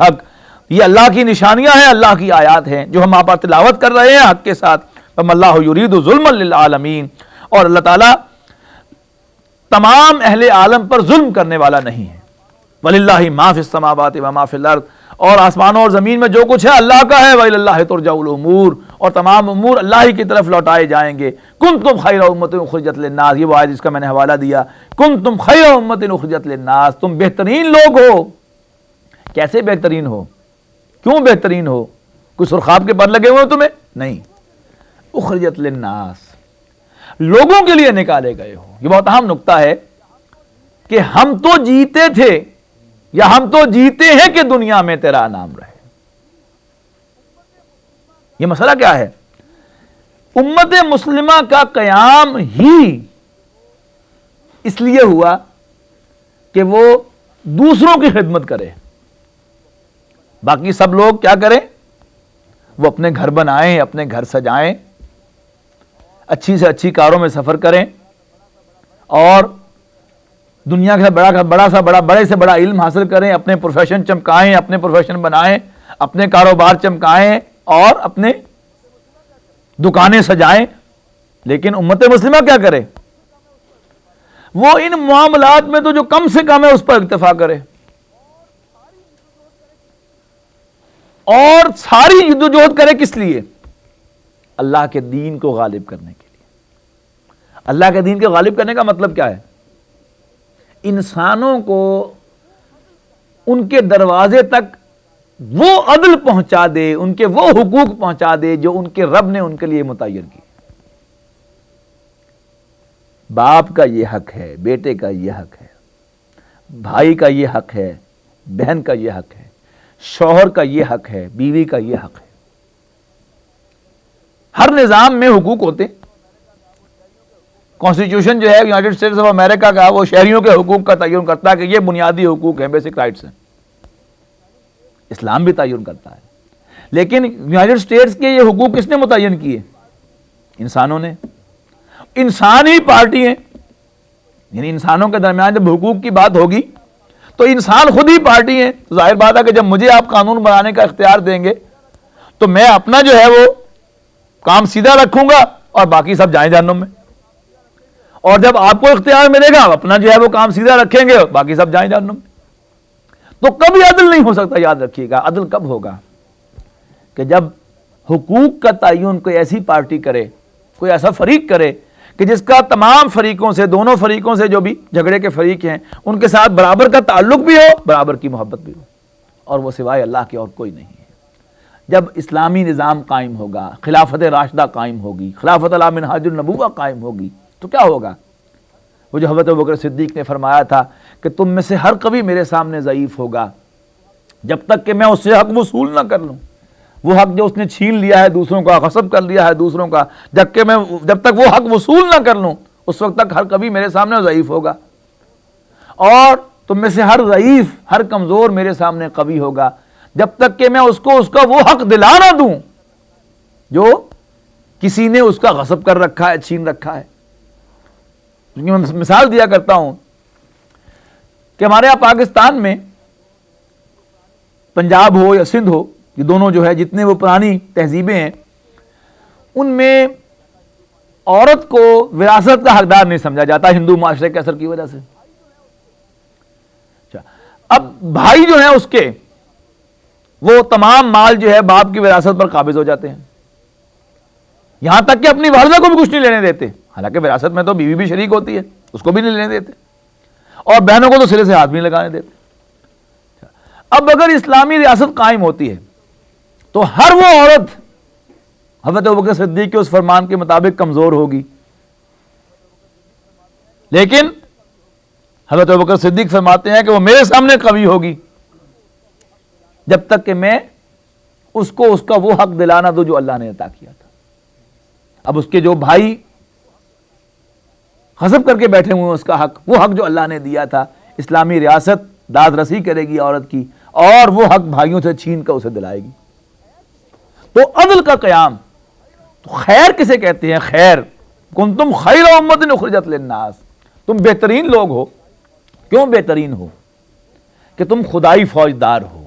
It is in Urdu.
حق. یہ اللہ کی نشانیاں ہیں, اللہ کی آیات ہیں جو ہم آپ پر تلاوت کر رہے ہیں حق کے ساتھ. فَمَا اللَّهُ يُرِيدُ ظُلْمًا لِلْعَالَمِينَ, اور اللہ تعالیٰ تمام اہل عالم پر ظلم کرنے والا نہیں ہے. وَلِلَّهِ مَا فِي السَّمَاوَاتِ وَمَا فِي الْأَرْضِ, اور آسمانوں اور زمین میں جو کچھ ہے اللہ کا ہے. وَإِلَى اللَّهِ تُرْجَعُ الْأُمُورُ, اور تمام امور اللہ ہی کی طرف لوٹائے جائیں گے. كُنتُمْ خَيْرَ أُمَّةٍ أُخْرِجَتْ لِلنَّاسِ, یہ وہ آیت جس کا میں نے حوالہ دیا. كُنتُمْ خَيْرَ أُمَّةٍ أُخْرِجَتْ لِلنَّاسِ, تم بہترین لوگ ہو. کیسے بہترین ہو؟ کیوں بہترین ہو؟ کوئی سرخاب کے پر لگے ہوئے تمہیں؟ نہیں. اخرجت للناس, لوگوں کے لیے نکالے گئے ہو. یہ بہت اہم نقطہ ہے کہ ہم تو جیتے تھے یا ہم تو جیتے ہیں کہ دنیا میں تیرا نام رہے. یہ مسئلہ کیا ہے؟ امت مسلمہ کا قیام ہی اس لیے ہوا کہ وہ دوسروں کی خدمت کرے. باقی سب لوگ کیا کریں؟ وہ اپنے گھر بنائیں, اپنے گھر سجائیں, اچھی سے اچھی کاروں میں سفر کریں, اور دنیا کا بڑے سے بڑا علم حاصل کریں, اپنے پروفیشن چمکائیں, اپنے پروفیشن بنائیں, اپنے کاروبار چمکائیں اور اپنے دکانیں سجائیں. لیکن امت مسلمہ کیا کرے؟ وہ ان معاملات میں تو جو کم سے کم ہے اس پر اکتفا کرے, اور ساری جدوجہد کرے. کس لیے؟ اللہ کے دین کو غالب کرنے کے لیے. اللہ کے دین کے غالب کرنے کا مطلب کیا ہے؟ انسانوں کو ان کے دروازے تک وہ عدل پہنچا دے, ان کے وہ حقوق پہنچا دے جو ان کے رب نے ان کے لیے متعین کی. باپ کا یہ حق ہے, بیٹے کا یہ حق ہے, بھائی کا یہ حق ہے, بہن کا یہ حق ہے, شوہر کا یہ حق ہے, بیوی کا یہ حق ہے. ہر نظام میں حقوق ہوتے. کانسٹیٹیوشن جو ہے یونائٹڈ اسٹیٹس آف امریکہ کا, وہ شہریوں کے حقوق کا تعین کرتا ہے کہ یہ بنیادی حقوق ہیں, بیسک رائٹس ہیں. اسلام بھی تعین کرتا ہے. لیکن یونائٹڈ اسٹیٹس کے یہ حقوق کس نے متعین کیے؟ انسانوں نے. انسان ہی پارٹی ہیں, یعنی انسانوں کے درمیان جب حقوق کی بات ہوگی تو انسان خود ہی پارٹی ہیں. ظاہر بات ہے کہ جب مجھے آپ قانون بنانے کا اختیار دیں گے تو میں اپنا جو ہے وہ کام سیدھا رکھوں گا اور باقی سب جائیں جہنم میں. اور جب آپ کو اختیار ملے گا اپنا جو ہے وہ کام سیدھا رکھیں گے, باقی سب جائیں جہنم میں. تو کبھی عدل نہیں ہو سکتا. یاد رکھیے گا, عدل کب ہوگا؟ کہ جب حقوق کا تعین کوئی ایسی پارٹی کرے, کوئی ایسا فریق کرے کہ جس کا تمام فریقوں سے, دونوں فریقوں سے جو بھی جھگڑے کے فریق ہیں, ان کے ساتھ برابر کا تعلق بھی ہو, برابر کی محبت بھی ہو, اور وہ سوائے اللہ کے اور کوئی نہیں ہے. جب اسلامی نظام قائم ہوگا, خلافت راشدہ قائم ہوگی, خلافت علی منہاج النبوہ قائم ہوگی, تو کیا ہوگا؟ وہ جو حضرت ابوبکر صدیق نے فرمایا تھا کہ تم میں سے ہر کبھی میرے سامنے ضعیف ہوگا جب تک کہ میں اس سے حق وصول نہ کر لوں. وہ حق جو اس نے چھین لیا ہے دوسروں کا, غصب کر لیا ہے دوسروں کا, جب تک وہ حق وصول نہ کر لوں اس وقت تک ہر کبھی میرے سامنے ضعیف ہوگا. اور تم میں سے ہر ضعیف, ہر کمزور میرے سامنے قوی ہوگا جب تک کہ میں اس کو اس کا وہ حق دلا نہ دوں جو کسی نے اس کا غصب کر رکھا ہے, چھین رکھا ہے. میں مثال دیا کرتا ہوں کہ ہمارے یہاں پاکستان میں پنجاب ہو یا سندھ ہو, یہ دونوں جو ہے جتنے وہ پرانی تہذیبیں ہیں, ان میں عورت کو وراثت کا حقدار نہیں سمجھا جاتا ہندو معاشرے کے اثر کی وجہ سے. اب بھائی جو ہیں اس کے, وہ تمام مال جو ہے باپ کی وراثت پر قابض ہو جاتے ہیں, یہاں تک کہ اپنی والدہ کو بھی کچھ نہیں لینے دیتے. حالانکہ وراثت میں تو بیوی بھی شریک ہوتی ہے, اس کو بھی نہیں لینے دیتے, اور بہنوں کو تو سرے سے ہاتھ بھی نہیں لگانے دیتے. اب اگر اسلامی ریاست قائم ہوتی ہے تو ہر وہ عورت حضرت ابوبکر صدیق کے اس فرمان کے مطابق کمزور ہوگی, لیکن حضرت ابوبکر صدیق فرماتے ہیں کہ وہ میرے سامنے قوی ہوگی جب تک کہ میں اس کو اس کا وہ حق دلانا دوں جو اللہ نے عطا کیا تھا. اب اس کے جو بھائی غصب کر کے بیٹھے ہوئے ہیں اس کا حق, وہ حق جو اللہ نے دیا تھا, اسلامی ریاست داد رسی کرے گی عورت کی اور وہ حق بھائیوں سے چھین کر اسے دلائے گی. تو عدل کا قیام. تو خیر کسے کہتے ہیں؟ خیر, کنتم خیر امۃ اخرجت للناس, تم بہترین لوگ ہو. کیوں بہترین ہو؟ کہ تم خدائی فوجدار ہو,